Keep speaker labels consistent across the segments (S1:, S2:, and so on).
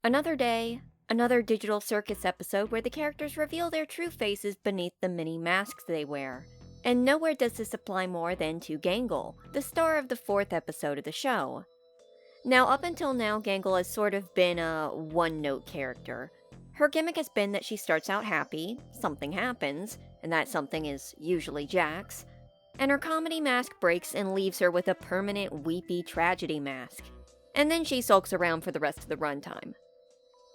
S1: Another day, another Digital Circus episode where the characters reveal their true faces beneath the many masks they wear. And nowhere does this apply more than to Gangle, the star of the 4th episode of the show. Now, up until now, Gangle has sort of been a one-note character. Her gimmick has been that she starts out happy, something happens, and that something is usually Jax, and her comedy mask breaks and leaves her with a permanent weepy tragedy mask. And then she sulks around for the rest of the runtime,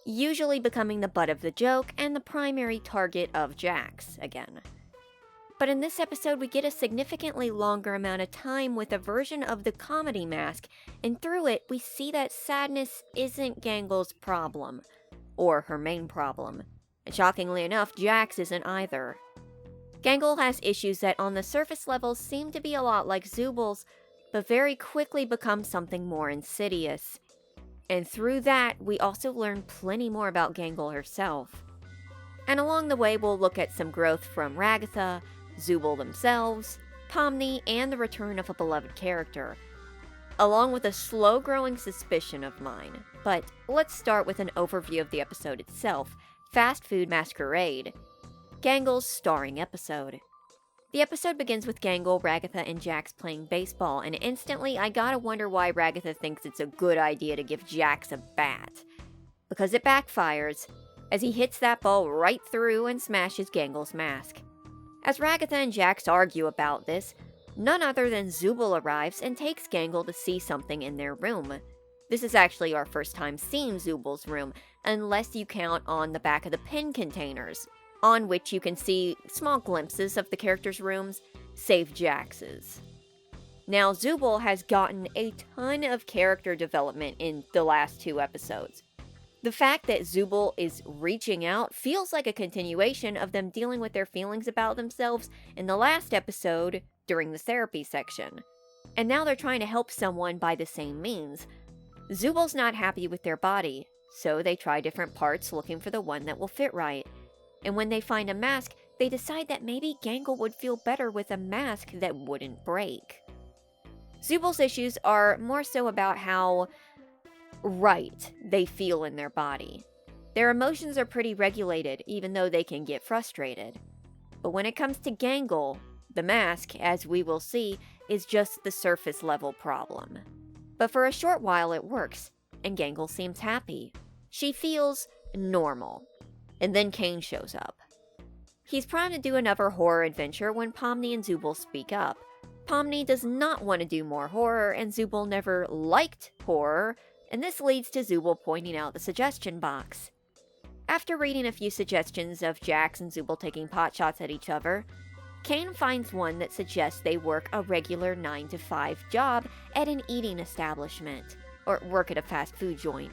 S1: usually becoming the butt of the joke and the primary target of Jax again. But in this episode, we get a significantly longer amount of time with a version of the comedy mask, and through it, we see that sadness isn't Gangle's problem, or her main problem. And shockingly enough, Jax isn't either. Gangle has issues that on the surface level seem to be a lot like Zooble's, but very quickly become something more insidious. And through that, we also learn plenty more about Gangle herself. And along the way, we'll look at some growth from Ragatha, Zooble themselves, Pomni, and the return of a beloved character, along with a slow-growing suspicion of mine. But let's start with an overview of the episode itself, Fast Food Masquerade, Gangle's starring episode. The episode begins with Gangle, Ragatha, and Jax playing baseball, and instantly I gotta wonder why Ragatha thinks it's a good idea to give Jax a bat. Because it backfires, as he hits that ball right through and smashes Gangle's mask. As Ragatha and Jax argue about this, none other than Zooble arrives and takes Gangle to see something in their room. This is actually our first time seeing Zooble's room, unless you count on the back of the pin containers, on which you can see small glimpses of the characters' rooms, save Jax's. Now, Zooble has gotten a ton of character development in the last 2 episodes. The fact that Zooble is reaching out feels like a continuation of them dealing with their feelings about themselves in the last episode during the therapy section. And now they're trying to help someone by the same means. Zooble's not happy with their body, so they try different parts looking for the one that will fit right. And when they find a mask, they decide that maybe Gangle would feel better with a mask that wouldn't break. Zooble's issues are more so about how right they feel in their body. Their emotions are pretty regulated, even though they can get frustrated. But when it comes to Gangle, the mask, as we will see, is just the surface level problem. But for a short while it works, and Gangle seems happy. She feels normal. And then Caine shows up. He's primed to do another horror adventure when Pomni and Zooble speak up. Pomni does not want to do more horror, and Zooble never liked horror, and this leads to Zooble pointing out the suggestion box. After reading a few suggestions of Jax and Zooble taking potshots at each other, Caine finds one that suggests they work a regular 9-to-5 job at an eating establishment, or work at a fast food joint.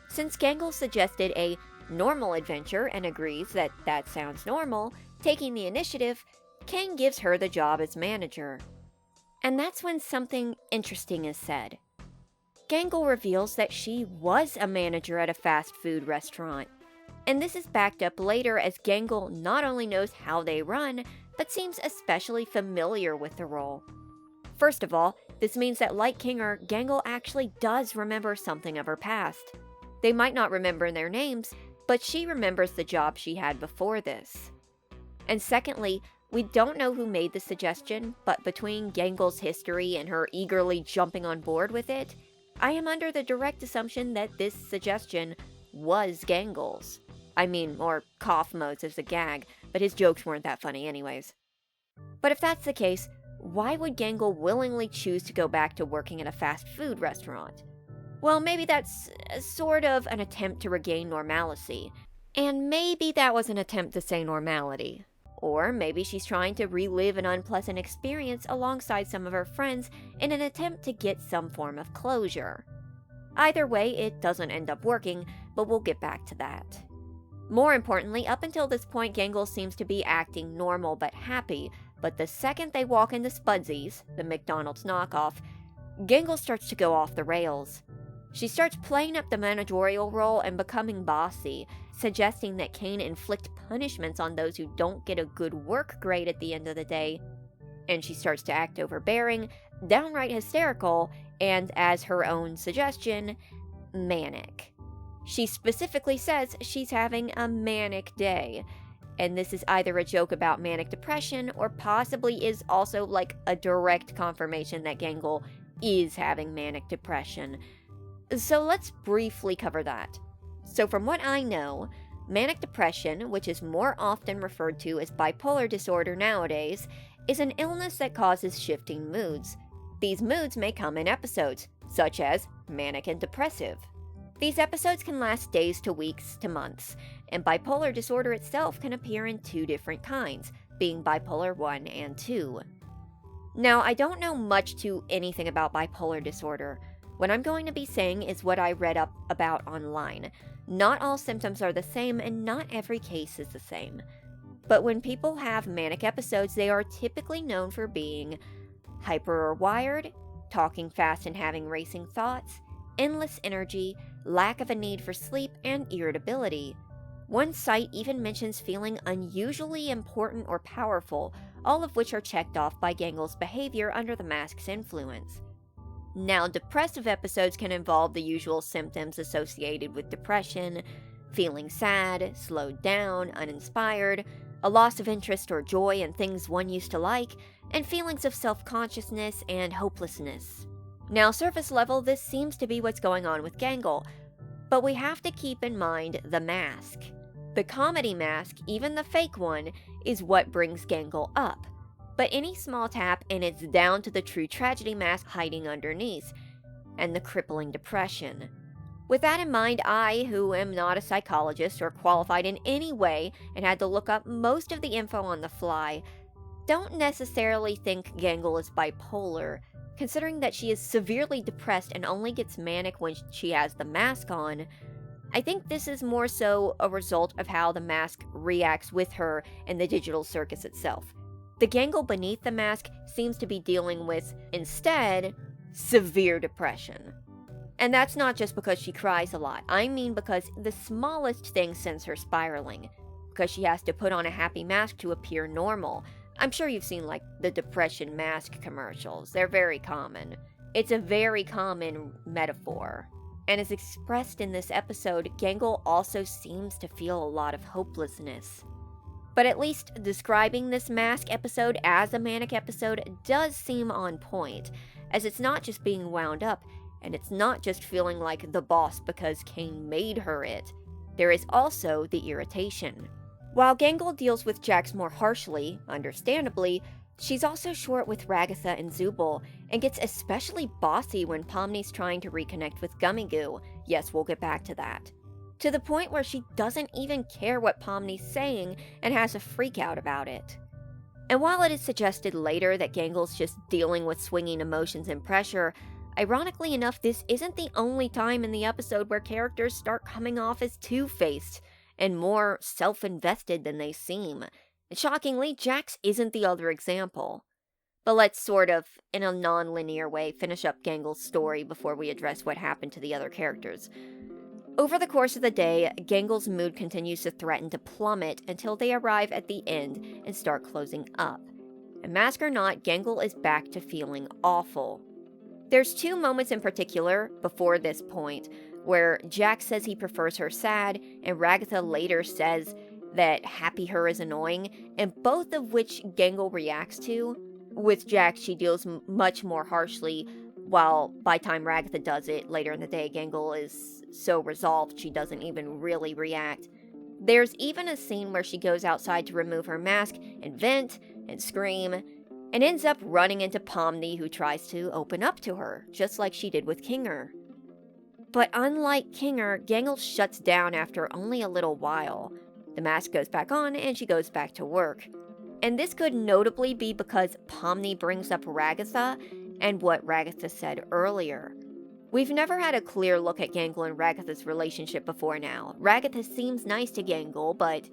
S1: Since Gangle suggested a normal adventure and agrees that that sounds normal, taking the initiative, Caine gives her the job as manager. And that's when something interesting is said. Gangle reveals that she was a manager at a fast food restaurant. And this is backed up later as Gangle not only knows how they run, but seems especially familiar with the role. First of all, this means that like Kinger, Gangle actually does remember something of her past. They might not remember their names, but she remembers the job she had before this. And secondly, we don't know who made the suggestion, but between Gangle's history and her eagerly jumping on board with it, I am under the direct assumption that this suggestion was Gangle's. I mean, or cough modes as a gag, but his jokes weren't that funny anyways. But if that's the case, why would Gangle willingly choose to go back to working at a fast food restaurant? Well, maybe that's sort of an attempt to regain normalcy. And maybe that was an attempt to say normality. Or maybe she's trying to relive an unpleasant experience alongside some of her friends in an attempt to get some form of closure. Either way, it doesn't end up working, but we'll get back to that. More importantly, up until this point, Gangle seems to be acting normal but happy, but the second they walk into Spudsy's, the McDonald's knockoff, Gangle starts to go off the rails. She starts playing up the managerial role and becoming bossy, suggesting that Caine inflict punishments on those who don't get a good work grade at the end of the day. And she starts to act overbearing, downright hysterical, and, as her own suggestion, manic. She specifically says she's having a manic day, and this is either a joke about manic depression or possibly is also like a direct confirmation that Gangle is having manic depression. So let's briefly cover that. So from what I know, manic depression, which is more often referred to as bipolar disorder nowadays, is an illness that causes shifting moods. These moods may come in episodes, such as manic and depressive. These episodes can last days to weeks to months, and bipolar disorder itself can appear in two different kinds, being bipolar 1 and 2. Now, I don't know much to anything about bipolar disorder. What I'm going to be saying is what I read up about online. Not all symptoms are the same, and not every case is the same. But when people have manic episodes, they are typically known for being hyper or wired, talking fast and having racing thoughts, endless energy, lack of a need for sleep, and irritability. One site even mentions feeling unusually important or powerful, all of which are checked off by Gangle's behavior under the mask's influence. Now, depressive episodes can involve the usual symptoms associated with depression: feeling sad, slowed down, uninspired, a loss of interest or joy in things one used to like, and feelings of self-consciousness and hopelessness. Now, surface level, this seems to be what's going on with Gangle, but we have to keep in mind the mask. The comedy mask, even the fake one, is what brings Gangle up, but any small tap and it's down to the true tragedy mask hiding underneath, and the crippling depression. With that in mind, I, who am not a psychologist or qualified in any way and had to look up most of the info on the fly, don't necessarily think Gangle is bipolar, considering that she is severely depressed and only gets manic when she has the mask on. I think this is more so a result of how the mask reacts with her and the digital circus itself. The Gangle beneath the mask seems to be dealing with, instead, severe depression. And that's not just because she cries a lot. I mean because the smallest thing sends her spiraling. Because she has to put on a happy mask to appear normal. I'm sure you've seen like the depression mask commercials. They're very common. It's a very common metaphor. And as expressed in this episode, Gangle also seems to feel a lot of hopelessness. But at least describing this mask episode as a manic episode does seem on point, as it's not just being wound up, and it's not just feeling like the boss because Caine made her it. There is also the irritation. While Gangle deals with Jax more harshly, understandably, she's also short with Ragatha and Zooble, and gets especially bossy when Pomni's trying to reconnect with Gummigoo. Yes, we'll get back to that. To the point where she doesn't even care what Pomni's saying and has a freak out about it. And while it is suggested later that Gangle's just dealing with swinging emotions and pressure, ironically enough, this isn't the only time in the episode where characters start coming off as two-faced and more self-invested than they seem. And shockingly, Jax isn't the other example. But let's sort of, in a non-linear way, finish up Gangle's story before we address what happened to the other characters. Over the course of the day, Gangle's mood continues to threaten to plummet until they arrive at the end and start closing up. And mask or not, Gangle is back to feeling awful. There's two moments in particular before this point where Jax says he prefers her sad, and Ragatha later says that happy her is annoying, and both of which Gangle reacts to. With Jax, she deals much more harshly, while by the time Ragatha does it later in the day, Gangle is so resolved she doesn't even really react. There's even a scene where she goes outside to remove her mask and vent and scream, and ends up running into Pomni, who tries to open up to her, just like she did with Kinger. But unlike Kinger, Gangle shuts down after only a little while. The mask goes back on and she goes back to work. And this could notably be because Pomni brings up Ragatha and what Ragatha said earlier. We've never had a clear look at Gangle and Ragatha's relationship before now. Ragatha seems nice to Gangle, but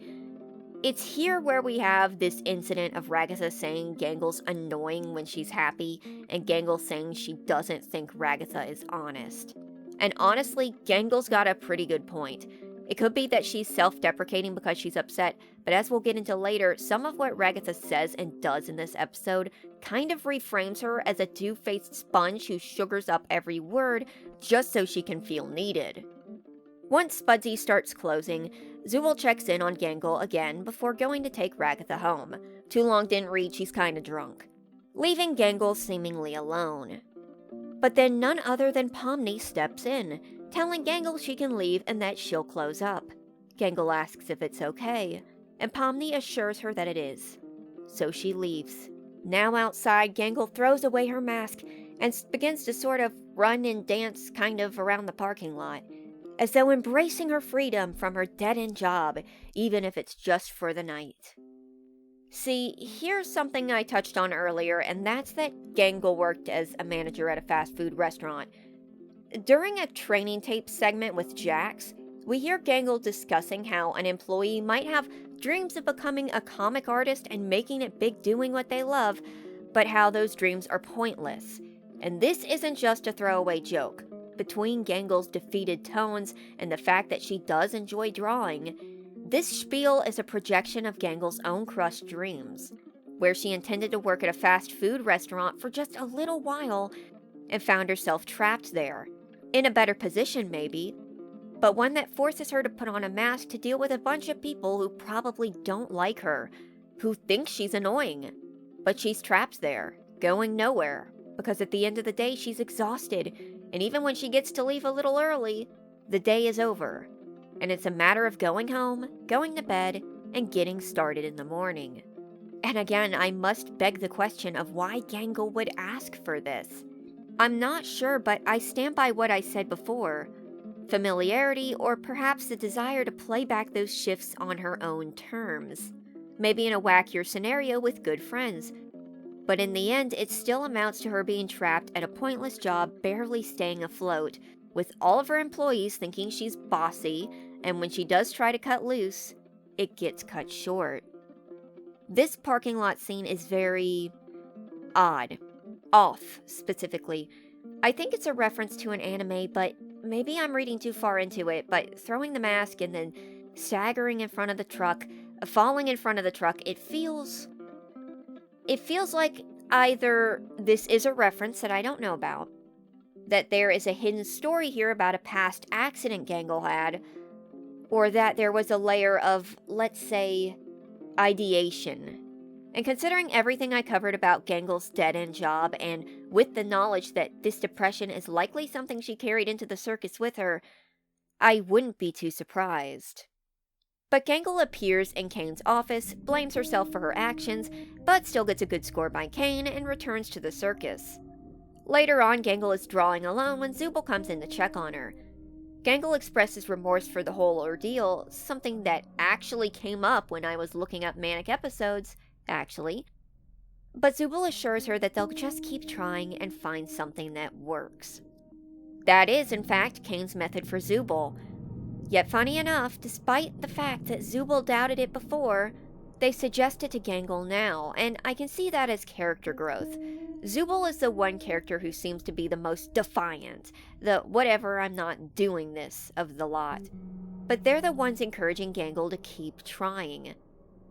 S1: it's here where we have this incident of Ragatha saying Gangle's annoying when she's happy, and Gangle saying she doesn't think Ragatha is honest. And honestly, Gangle's got a pretty good point. It could be that she's self-deprecating because she's upset, but as we'll get into later, some of what Ragatha says and does in this episode kind of reframes her as a two-faced sponge who sugars up every word just so she can feel needed. Once Spudsy starts closing, Zooble checks in on Gangle again before going to take Ragatha home. Too long didn't read, she's kinda drunk. Leaving Gangle seemingly alone. But then none other than Pomni steps in, telling Gangle she can leave and that she'll close up. Gangle asks if it's okay, and Pomni assures her that it is. So she leaves. Now outside, Gangle throws away her mask and begins to sort of run and dance kind of around the parking lot, as though embracing her freedom from her dead-end job, even if it's just for the night. See, here's something I touched on earlier, and that's that Gangle worked as a manager at a fast food restaurant. During a training tape segment with Jax, we hear Gangle discussing how an employee might have dreams of becoming a comic artist and making it big doing what they love, but how those dreams are pointless. And this isn't just a throwaway joke. Between Gangle's defeated tones and the fact that she does enjoy drawing, this spiel is a projection of Gangle's own crushed dreams, where she intended to work at a fast food restaurant for just a little while and found herself trapped there. In a better position, maybe, but one that forces her to put on a mask to deal with a bunch of people who probably don't like her, who think she's annoying. But she's trapped there, going nowhere, because at the end of the day she's exhausted, and even when she gets to leave a little early, the day is over. And it's a matter of going home, going to bed, and getting started in the morning. And again, I must beg the question of why Gangle would ask for this. I'm not sure, but I stand by what I said before. Familiarity, or perhaps the desire to play back those shifts on her own terms. Maybe in a wackier scenario with good friends. But in the end, it still amounts to her being trapped at a pointless job, barely staying afloat, with all of her employees thinking she's bossy, and when she does try to cut loose, it gets cut short. This parking lot scene is very odd. Off, specifically. I think it's a reference to an anime, but maybe I'm reading too far into it, but throwing the mask and then staggering in front of the truck, falling in front of the truck, it feels like either this is a reference that I don't know about, that there is a hidden story here about a past accident Gangle had, or that there was a layer of, let's say, ideation. And considering everything I covered about Gangle's dead-end job, and with the knowledge that this depression is likely something she carried into the circus with her, I wouldn't be too surprised. But Gangle appears in Caine's office, blames herself for her actions, but still gets a good score by Caine and returns to the circus. Later on, Gangle is drawing alone when Zooble comes in to check on her. Gangle expresses remorse for the whole ordeal, something that actually came up when I was looking up Manic episodes, actually. But Zooble assures her that they'll just keep trying and find something that works. That is, in fact, Caine's method for Zooble. Yet funny enough, despite the fact that Zooble doubted it before, they suggest it to Gangle now, and I can see that as character growth. Zooble is the one character who seems to be the most defiant, the whatever, I'm not doing this of the lot. But they're the ones encouraging Gangle to keep trying.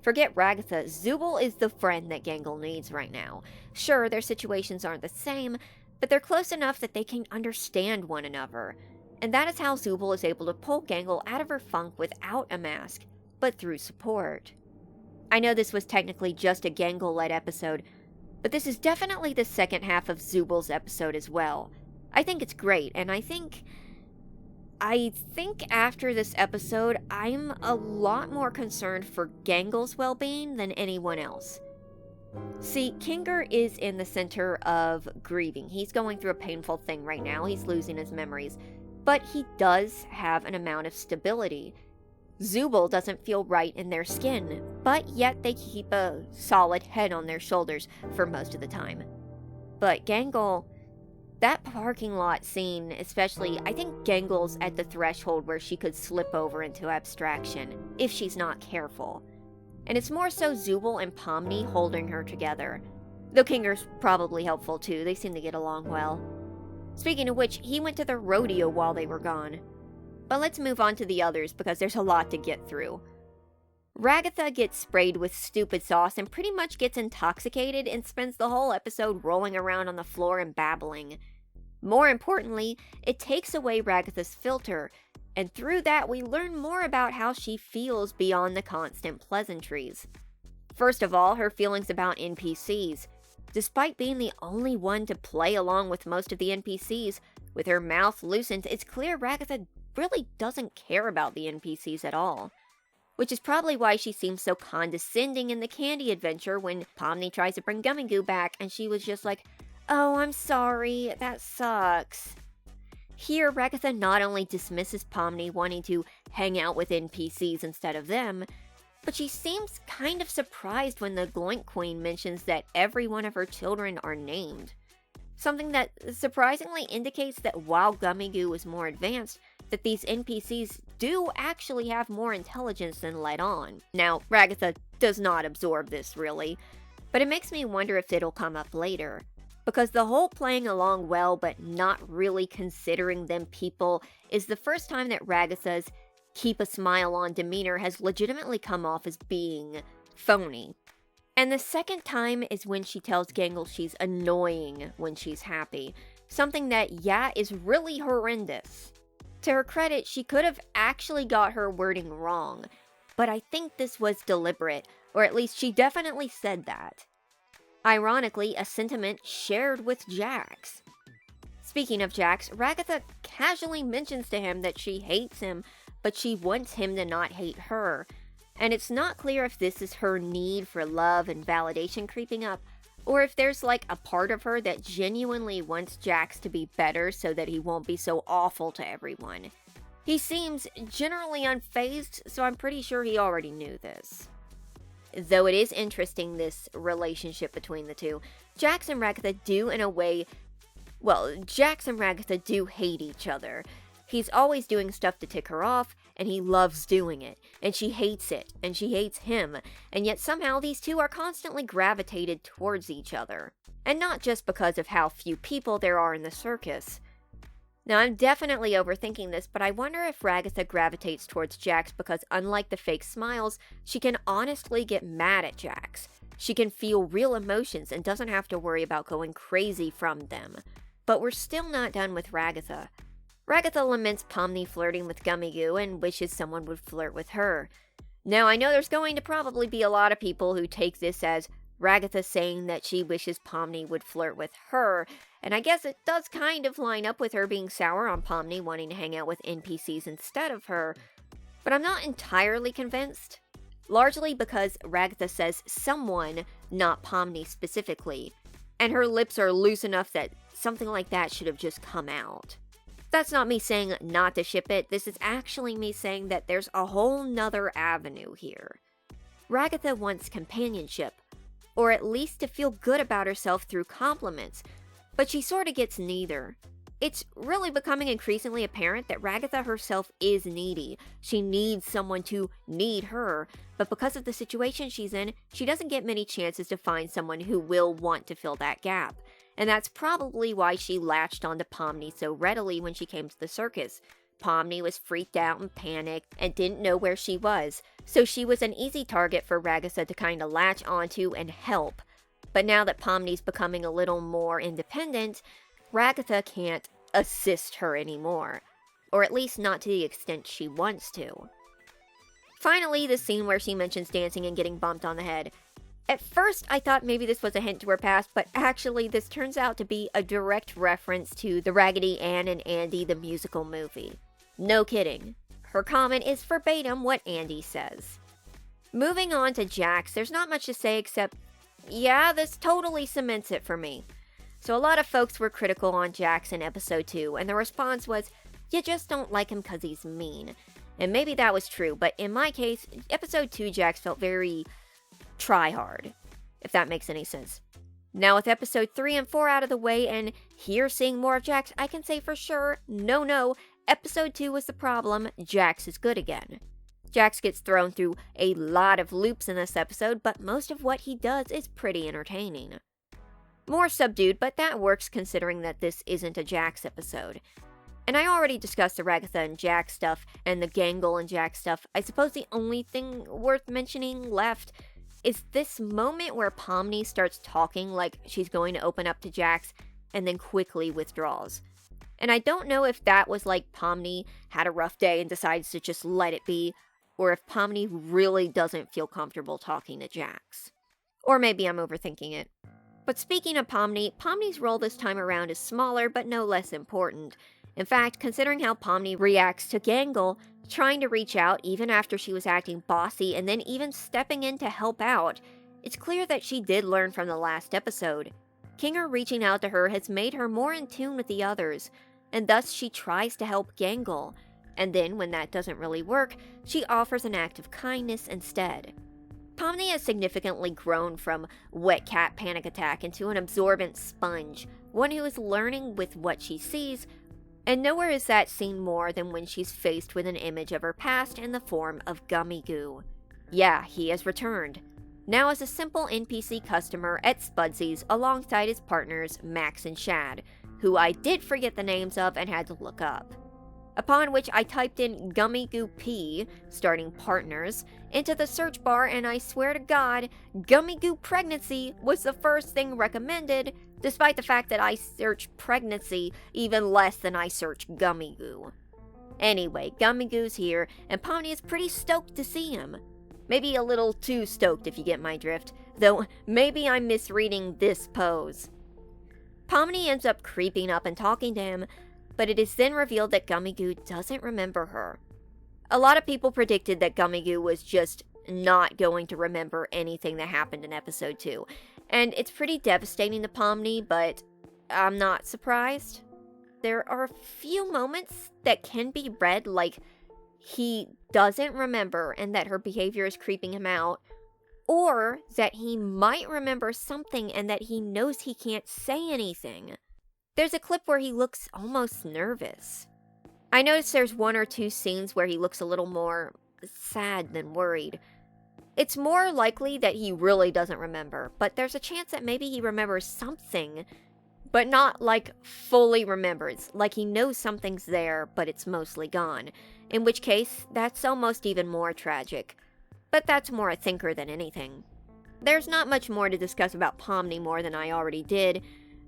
S1: Forget Ragatha, Zooble is the friend that Gangle needs right now. Sure, their situations aren't the same, but they're close enough that they can understand one another. And that is how Zooble is able to pull Gangle out of her funk without a mask, but through support. I know this was technically just a Gangle-led episode, but this is definitely the second half of Zooble's episode as well. I think it's great, and I think after this episode, I'm a lot more concerned for Gangle's well-being than anyone else. See, Kinger is in the center of grieving. He's going through a painful thing right now. He's losing his memories. But he does have an amount of stability. Zooble doesn't feel right in their skin, but yet they keep a solid head on their shoulders for most of the time. But Gangle, that parking lot scene especially, I think Gangle's at the threshold where she could slip over into abstraction, if she's not careful. And it's more so Zooble and Pomni holding her together. Though Kinger's probably helpful too, they seem to get along well. Speaking of which, he went to the rodeo while they were gone. But let's move on to the others because there's a lot to get through. Ragatha gets sprayed with stupid sauce and pretty much gets intoxicated and spends the whole episode rolling around on the floor and babbling. More importantly, it takes away Ragatha's filter, and through that we learn more about how she feels beyond the constant pleasantries. First of all, her feelings about NPCs. Despite being the only one to play along with most of the NPCs, with her mouth loosened, it's clear Ragatha really doesn't care about the NPCs at all. Which is probably why she seems so condescending in the candy adventure when Pomni tries to bring Gummigoo back and she was just like, "Oh, I'm sorry, that sucks." Here, Ragatha not only dismisses Pomni wanting to hang out with NPCs instead of them, but she seems kind of surprised when the Gloink Queen mentions that every one of her children are named. Something that surprisingly indicates that while Gummigoo is more advanced, that these NPCs do actually have more intelligence than let on. Now, Ragatha does not absorb this really, but it makes me wonder if it'll come up later. Because the whole playing along well but not really considering them people is the first time that Ragatha's keep a smile on demeanor has legitimately come off as being phony. And the second time is when she tells Gangle she's annoying when she's happy. Something that, is really horrendous. To her credit, she could have actually got her wording wrong, but I think this was deliberate, or at least she definitely said that. Ironically, a sentiment shared with Jax. Speaking of Jax, Ragatha casually mentions to him that she hates him, but she wants him to not hate her. And it's not clear if this is her need for love and validation creeping up, or if there's like a part of her that genuinely wants Jax to be better so that he won't be so awful to everyone. He seems generally unfazed, so I'm pretty sure he already knew this. Though it is interesting, this relationship between the two. Jax and Ragatha do in a way... Well, Jax and Ragatha do hate each other. He's always doing stuff to tick her off, and he loves doing it. And she hates it, and she hates him. And yet somehow these two are constantly gravitated towards each other. And not just because of how few people there are in the circus. Now, I'm definitely overthinking this, but I wonder if Ragatha gravitates towards Jax because unlike the fake smiles, she can honestly get mad at Jax. She can feel real emotions and doesn't have to worry about going crazy from them. But we're still not done with Ragatha. Ragatha laments Pomni flirting with Gummigoo and wishes someone would flirt with her. Now, I know there's going to probably be a lot of people who take this as Ragatha saying that she wishes Pomni would flirt with her, and I guess it does kind of line up with her being sour on Pomni wanting to hang out with NPCs instead of her, but I'm not entirely convinced. Largely because Ragatha says someone, not Pomni specifically, and her lips are loose enough that something like that should have just come out. That's not me saying not to ship it, this is actually me saying that there's a whole nother avenue here. Ragatha wants companionship, or at least to feel good about herself through compliments, but she sorta gets neither. It's really becoming increasingly apparent that Ragatha herself is needy. She needs someone to need her, but because of the situation she's in, she doesn't get many chances to find someone who will want to fill that gap. And that's probably why she latched onto Pomni so readily when she came to the circus. Pomni was freaked out and panicked and didn't know where she was, so she was an easy target for Ragatha to kinda latch onto and help. But now that Pomni's becoming a little more independent, Ragatha can't assist her anymore. Or at least not to the extent she wants to. Finally, the scene where she mentions dancing and getting bumped on the head. At first, I thought maybe this was a hint to her past, but actually this turns out to be a direct reference to the Raggedy Ann and Andy the musical movie. No kidding. Her comment is verbatim what Andy says. Moving on to Jax, there's not much to say except, this totally cements it for me. So a lot of folks were critical on Jax in episode 2, and the response was, you just don't like him cause he's mean. And maybe that was true, but in my case, episode 2 Jax felt very try hard, if that makes any sense. Now with episode 3 and 4 out of the way and here seeing more of Jax, I can say for sure, no, episode 2 was the problem, Jax is good again. Jax gets thrown through a lot of loops in this episode, but most of what he does is pretty entertaining. More subdued, but that works considering that this isn't a Jax episode. And I already discussed the Ragatha and Jax stuff, and the Gangle and Jax stuff. I suppose the only thing worth mentioning left is this moment where Pomni starts talking like she's going to open up to Jax, and then quickly withdraws. And I don't know if that was like Pomni had a rough day and decides to just let it be, or if Pomni really doesn't feel comfortable talking to Jax. Or maybe I'm overthinking it. But speaking of Pomni, Pomni's role this time around is smaller but no less important. In fact, considering how Pomni reacts to Gangle, trying to reach out even after she was acting bossy and then even stepping in to help out, it's clear that she did learn from the last episode. Kinger reaching out to her has made her more in tune with the others, and thus she tries to help Gangle, and then when that doesn't really work, she offers an act of kindness instead. Pomni has significantly grown from wet cat panic attack into an absorbent sponge, one who is learning with what she sees, and nowhere is that seen more than when she's faced with an image of her past in the form of Gummigoo. Yeah, he has returned, now as a simple NPC customer at Spudsy's alongside his partners Max and Shad, who I did forget the names of and had to look up. Upon which I typed in Gummigoo P, starting partners, into the search bar, and I swear to God, Gummigoo Pregnancy was the first thing recommended, despite the fact that I search pregnancy even less than I search Gummigoo. Anyway, Gummigoo's here, and Pomni is pretty stoked to see him. Maybe a little too stoked if you get my drift, though maybe I'm misreading this pose. Pomni ends up creeping up and talking to him, but it is then revealed that Gummigoo doesn't remember her. A lot of people predicted that Gummigoo was just not going to remember anything that happened in episode 2, and it's pretty devastating to Pomni, but I'm not surprised. There are a few moments that can be read like he doesn't remember and that her behavior is creeping him out, or that he might remember something and that he knows he can't say anything. There's a clip where he looks almost nervous. I noticed there's one or two scenes where he looks a little more sad than worried. It's more likely that he really doesn't remember, but there's a chance that maybe he remembers something, but not like fully remembers, like he knows something's there, but it's mostly gone, in which case that's almost even more tragic. But that's more a thinker than anything. There's not much more to discuss about Pomni more than I already did.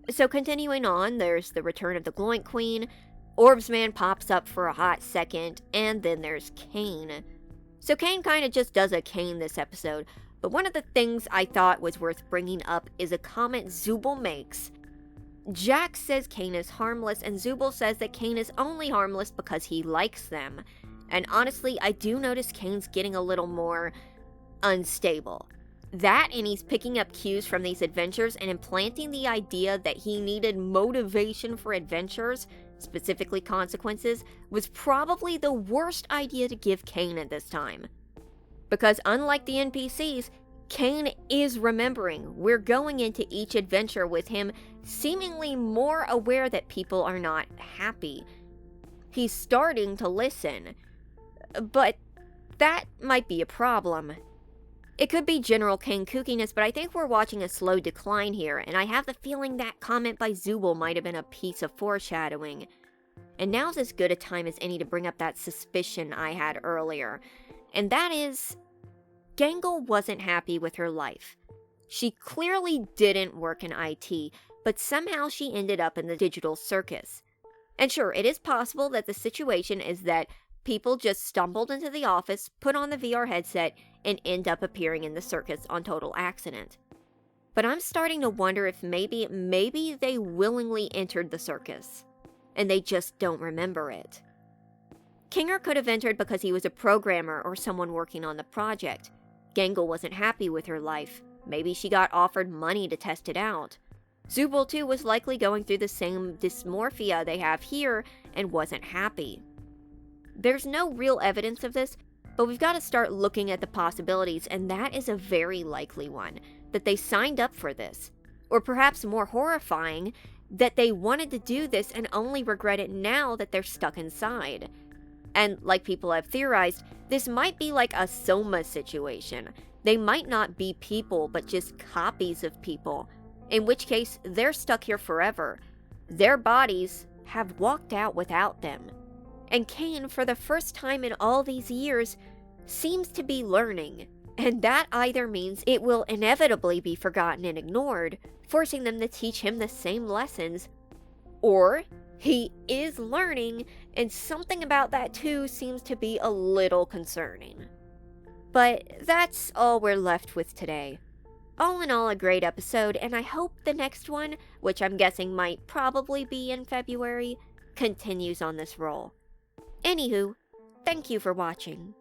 S1: So continuing on, there's the return of the Gloink Queen, Orbsman pops up for a hot second, and then there's Caine. So Caine kind of just does a Caine this episode, but one of the things I thought was worth bringing up is a comment Zooble makes. Jax says Caine is harmless, and Zooble says that Caine is only harmless because he likes them. And honestly, I do notice Caine's getting a little more unstable. That, and he's picking up cues from these adventures and implanting the idea that he needed motivation for adventures, specifically consequences, was probably the worst idea to give Caine at this time. Because unlike the NPCs, Caine is remembering. We're going into each adventure with him seemingly more aware that people are not happy. He's starting to listen. But that might be a problem. It could be general Caine kookiness, but I think we're watching a slow decline here, and I have the feeling that comment by Zooble might have been a piece of foreshadowing. And now's as good a time as any to bring up that suspicion I had earlier, and that is, Gangle wasn't happy with her life. She clearly didn't work in IT, but somehow she ended up in the digital circus. And sure, it is possible that the situation is that people just stumbled into the office, put on the VR headset, and end up appearing in the circus on total accident. But I'm starting to wonder if maybe they willingly entered the circus, and they just don't remember it. Kinger could have entered because he was a programmer or someone working on the project. Gangle wasn't happy with her life. Maybe she got offered money to test it out. Zooble too was likely going through the same dysmorphia they have here and wasn't happy. There's no real evidence of this, but we've got to start looking at the possibilities, and that is a very likely one, that they signed up for this. Or perhaps more horrifying, that they wanted to do this and only regret it now that they're stuck inside. And like people have theorized, this might be like a Soma situation. They might not be people, but just copies of people, in which case they're stuck here forever. Their bodies have walked out without them. And Caine, for the first time in all these years, seems to be learning, and that either means it will inevitably be forgotten and ignored, forcing them to teach him the same lessons, or He is learning, and something about that too seems to be a little concerning. But that's all we're left with today. All in all, a great episode, and I hope the next one, which I'm guessing might probably be in February, continues on this roll. Anywho, thank you for watching.